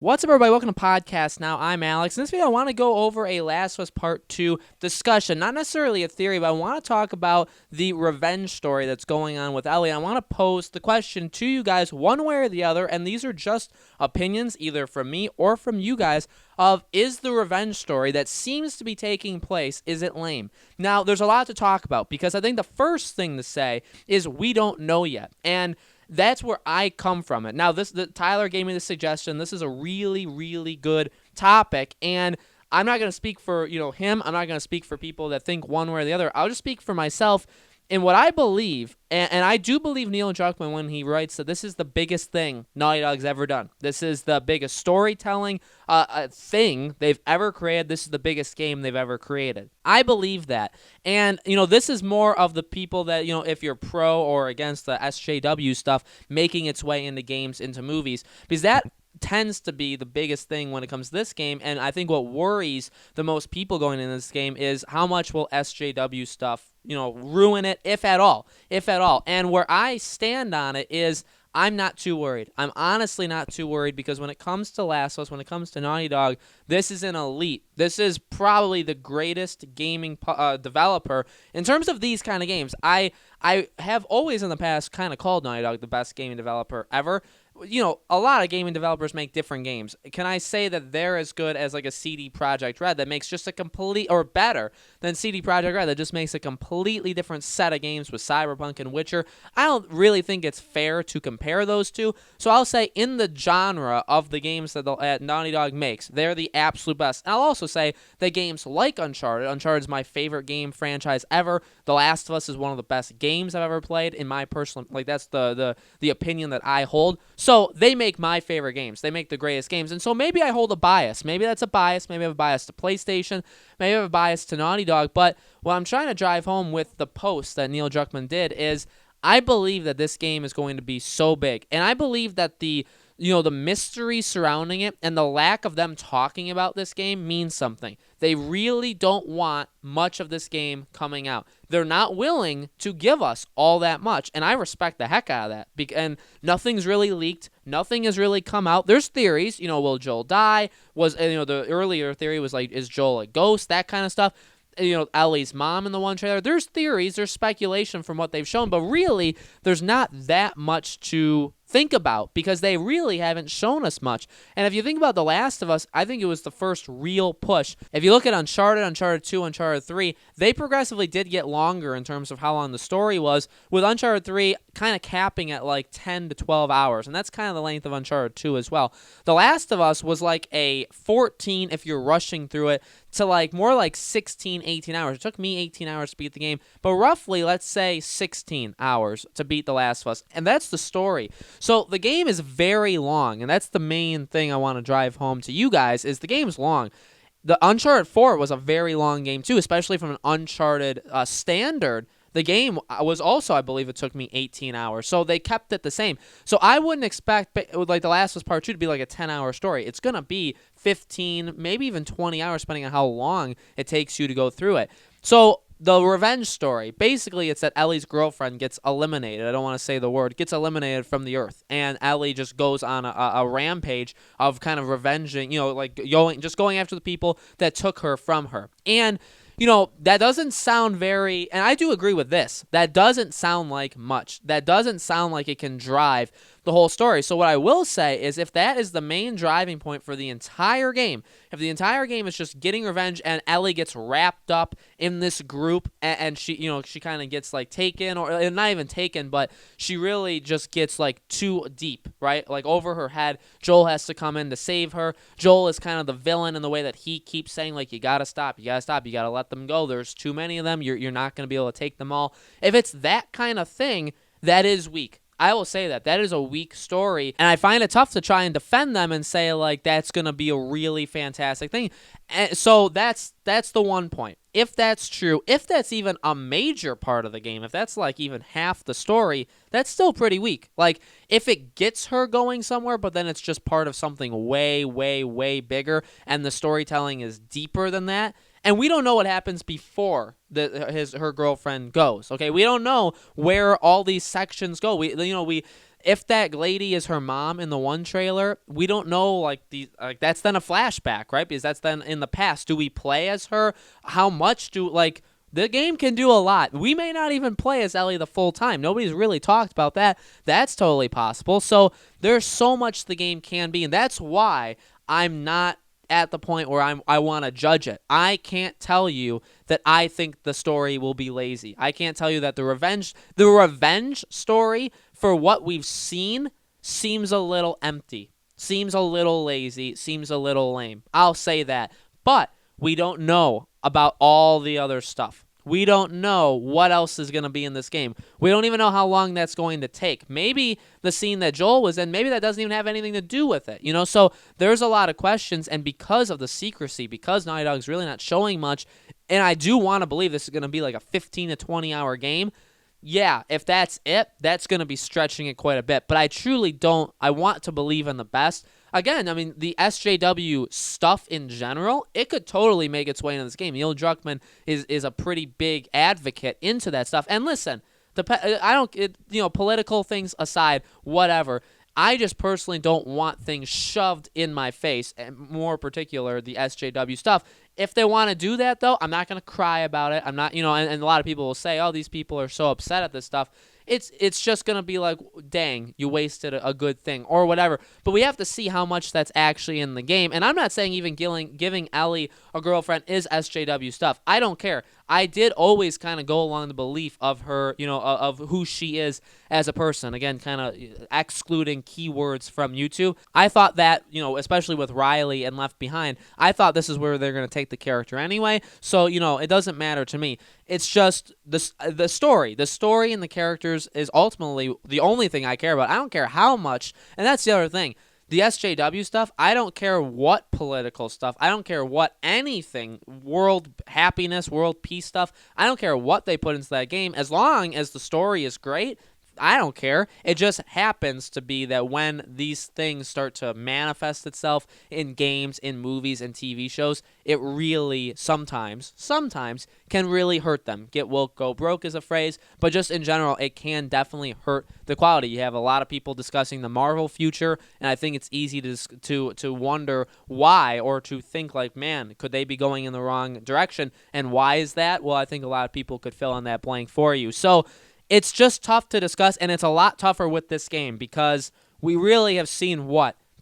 What's up, everybody? Welcome to Podcast Now. I'm Alex. In this video, I want to go over a Last of Us Part 2 discussion. Not necessarily a theory, but I want to talk about the revenge story that's going on with Ellie. I want to pose the question to you guys one way or the other, and these are just opinions, either from me or from you guys, of is the revenge story that seems to be taking place, is it lame? Now, there's a lot to talk about, because I think the first thing to say is we don't know yet. And that's where I come from it. Now, Tyler gave me the suggestion. This is a really, really good topic, and I'm not going to speak for him. I'm not going to speak for people that think one way or the other. I'll just speak for myself in what I believe, and I do believe Neil Druckmann when he writes that this is the biggest thing Naughty Dog's ever done. This is the biggest storytelling thing they've ever created. This is the biggest game they've ever created. I believe that. And, this is more of the people that, if you're pro or against the SJW stuff, making its way into games, into movies, because that tends to be the biggest thing when it comes to this game. And I think what worries the most people going into this game is how much will SJW stuff ruin it, if at all. And where I stand on it is I'm not too worried. I'm honestly not too worried, because when it comes to Last of Us, when it comes to Naughty Dog, this is an elite. This is probably the greatest gaming developer in terms of these kind of games. I have always in the past kind of called Naughty Dog the best gaming developer ever. A lot of gaming developers make different games. Can I say that they're as good as like a CD Projekt Red that makes just a complete, or better than CD Projekt Red that just makes a completely different set of games with Cyberpunk and Witcher? I don't really think it's fair to compare those two. So I'll say in the genre of the games that Naughty Dog makes, they're the absolute best. And I'll also say that games like Uncharted is my favorite game franchise ever. The Last of Us is one of the best games I've ever played in my personal, that's the opinion that I hold. So they make my favorite games. They make the greatest games. And so maybe I hold a bias. Maybe that's a bias. Maybe I have a bias to PlayStation. Maybe I have a bias to Naughty Dog. But what I'm trying to drive home with the post that Neil Druckmann did is I believe that this game is going to be so big. And I believe that the mystery surrounding it and the lack of them talking about this game means something. They really don't want much of this game coming out. They're not willing to give us all that much, and I respect the heck out of that. And nothing's really leaked. Nothing has really come out. There's theories. Will Joel die? The earlier theory was like, is Joel a ghost? That kind of stuff. Ellie's mom in the one trailer. There's theories, there's speculation from what they've shown, but really, there's not that much to think about, because they really haven't shown us much. And if you think about The Last of Us, I think it was the first real push. If you look at Uncharted 2, Uncharted 3, they progressively did get longer in terms of how long the story was, with Uncharted 3 kind of capping at like 10 to 12 hours, and that's kind of the length of Uncharted 2 as well. The Last of Us was like a 14 if you're rushing through it, to like more like 16, 18 hours. It took me 18 hours to beat the game, but roughly, let's say 16 hours to beat The Last of Us, and that's the story. So the game is very long, and that's the main thing I want to drive home to you guys, is the game's long. The Uncharted 4 was a very long game too, especially from an Uncharted standard. The game was also, I believe it took me 18 hours. So they kept it the same. So I wouldn't expect like The Last of Us Part 2 to be like a 10-hour story. It's going to be 15, maybe even 20 hours, depending on how long it takes you to go through it. So the revenge story, basically it's that Ellie's girlfriend gets eliminated. I don't want to say the word. Gets eliminated from the earth. And Ellie just goes on a rampage of kind of revenging, going after the people that took her from her. And that doesn't sound very, and I do agree with this, that doesn't sound like much. That doesn't sound like it can drive the whole story. So what I will say is, if that is the main driving point for the entire game, if the entire game is just getting revenge and Ellie gets wrapped up in this group and she kind of gets like taken, or not even taken, but she really just gets like too deep, right? Like over her head. Joel has to come in to save her. Joel is kind of the villain in the way that he keeps saying, like, you gotta stop, you gotta let them go. There's too many of them. You're not going to be able to take them all. If it's that kind of thing, that is weak. I will say that is a weak story, and I find it tough to try and defend them and say like that's going to be a really fantastic thing. And so that's the one point. If that's true, if that's even a major part of the game, if that's like even half the story, that's still pretty weak. Like if it gets her going somewhere, but then it's just part of something way, way, way bigger, and the storytelling is deeper than that. And we don't know what happens before her girlfriend goes. Okay, we don't know where all these sections go. If that lady is her mom in the one trailer, we don't know, that's then a flashback, right? Because that's then in the past. Do we play as her? How much the game can do a lot. We may not even play as Ellie the full time. Nobody's really talked about that. That's totally possible. So there's so much the game can be, and that's why I'm not at the point where I want to judge it. I can't tell you that I think the story will be lazy. I can't tell you that the revenge story for what we've seen seems a little empty, seems a little lazy, seems a little lame. I'll say that. But we don't know about all the other stuff. We don't know what else is going to be in this game. We don't even know how long that's going to take. Maybe the scene that Joel was in, maybe that doesn't even have anything to do with it. So there's a lot of questions, and because of the secrecy, because Naughty Dog's really not showing much, and I do want to believe this is going to be like a 15 to 20 hour game, yeah, if that's it, that's going to be stretching it quite a bit. But I truly don't. I want to believe in the best. Again, I mean, the SJW stuff in general, it could totally make its way into this game. Neil Druckmann is a pretty big advocate into that stuff. And listen, political things aside, whatever. I just personally don't want things shoved in my face, and more particular, the SJW stuff. If they want to do that, though, I'm not going to cry about it. I'm not, and a lot of people will say, oh, these people are so upset at this stuff. It's just going to be like, dang, you wasted a good thing or whatever. But we have to see how much that's actually in the game. And I'm not saying even giving Ellie a girlfriend is SJW stuff. I don't care. I did always kind of go along the belief of her, of who she is as a person. Again, kind of excluding keywords from YouTube. I thought that, especially with Riley and Left Behind, I thought this is where they're going to take the character anyway. So, it doesn't matter to me. It's just the story. The story and the characters is ultimately the only thing I care about. I don't care how much, and that's the other thing. The SJW stuff, I don't care what political stuff. I don't care what anything, world happiness, world peace stuff. I don't care what they put into that game. As long as the story is great, I don't care. It just happens to be that when these things start to manifest itself in games, in movies, and TV shows, it really sometimes can really hurt them. Get woke, go broke is a phrase, but just in general, it can definitely hurt the quality. You have a lot of people discussing the Marvel future, and I think it's easy to wonder why, or to think like, man, could they be going in the wrong direction? And why is that? Well, I think a lot of people could fill in that blank for you. So it's just tough to discuss, and it's a lot tougher with this game because we really have seen,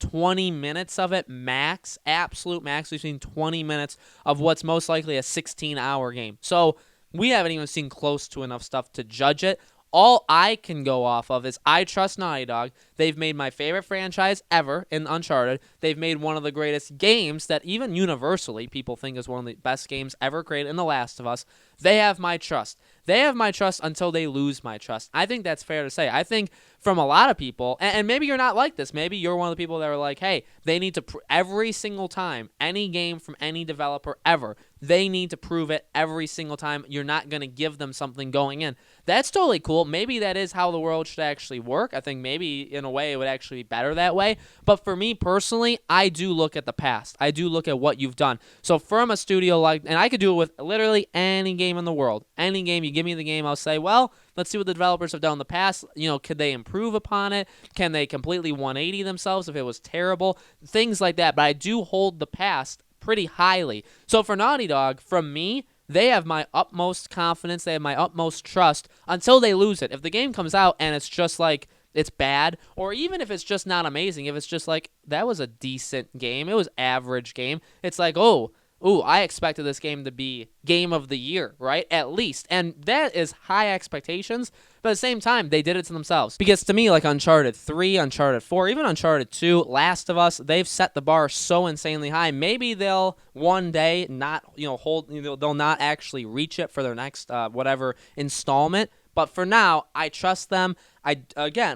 20 minutes of it max, absolute max. We've seen 20 minutes of what's most likely a 16-hour game. So we haven't even seen close to enough stuff to judge it. All I can go off of is I trust Naughty Dog. They've made my favorite franchise ever in Uncharted. They've made one of the greatest games that even universally people think is one of the best games ever created in The Last of Us. They have my trust. They have my trust until they lose my trust. I think that's fair to say. I think from a lot of people, and maybe you're not like this. Maybe you're one of the people that are like, hey, they need to, every single time, any game from any developer ever, they need to prove it every single time. You're not going to give them something going in. That's totally cool. Maybe that is how the world should actually work. I think maybe in a way it would actually be better that way. But for me personally, I do look at the past. I do look at what you've done. So from a studio like, and I could do it with literally any game in the world. Any game, you give me the game, I'll say, well, let's see what the developers have done in the past. Could they improve upon it? Can they completely 180 themselves if it was terrible? Things like that. But I do hold the past pretty highly. So for Naughty Dog, from me, they have my utmost confidence. They have my utmost trust until they lose it. If the game comes out and it's just like, it's bad, or even if it's just not amazing, if it's just like, that was a decent game, it was average game, it's like, I expected this game to be game of the year, right? At least. And that is high expectations, but at the same time, they did it to themselves. Because to me, like Uncharted 3, Uncharted 4, even Uncharted 2, Last of Us, they've set the bar so insanely high. Maybe they'll one day not, they'll not actually reach it for their next whatever installment. But for now, I trust them. But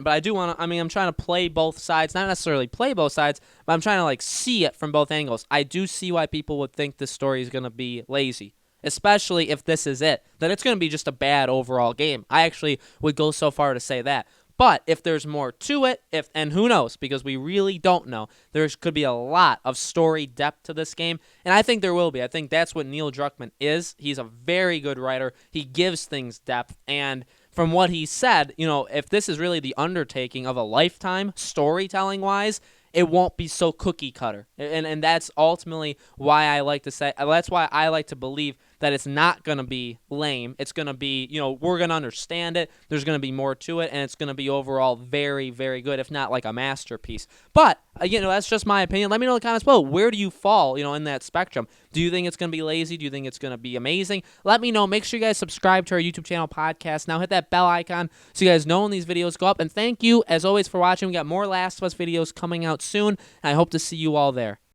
I do want to, I'm trying to play both sides. Not necessarily play both sides, but I'm trying to see it from both angles. I do see why people would think this story is going to be lazy, especially if this is it. That it's going to be just a bad overall game. I actually would go so far to say that. But if there's more to it, and who knows, because we really don't know, there could be a lot of story depth to this game, and I think there will be. I think that's what Neil Druckmann is. He's a very good writer. He gives things depth, and from what he said, if this is really the undertaking of a lifetime, storytelling wise, it won't be so cookie cutter. And that's ultimately why I like to say, that's why I like to believe that it's not going to be lame. It's going to be, we're going to understand it. There's going to be more to it, and it's going to be overall very, very good, if not like a masterpiece. But, that's just my opinion. Let me know in the comments below. Where do you fall, in that spectrum? Do you think it's going to be lazy? Do you think it's going to be amazing? Let me know. Make sure you guys subscribe to our YouTube channel podcast. Now hit that bell icon so you guys know when these videos go up. And thank you, as always, for watching. We got more Last of Us videos coming out soon, and I hope to see you all there.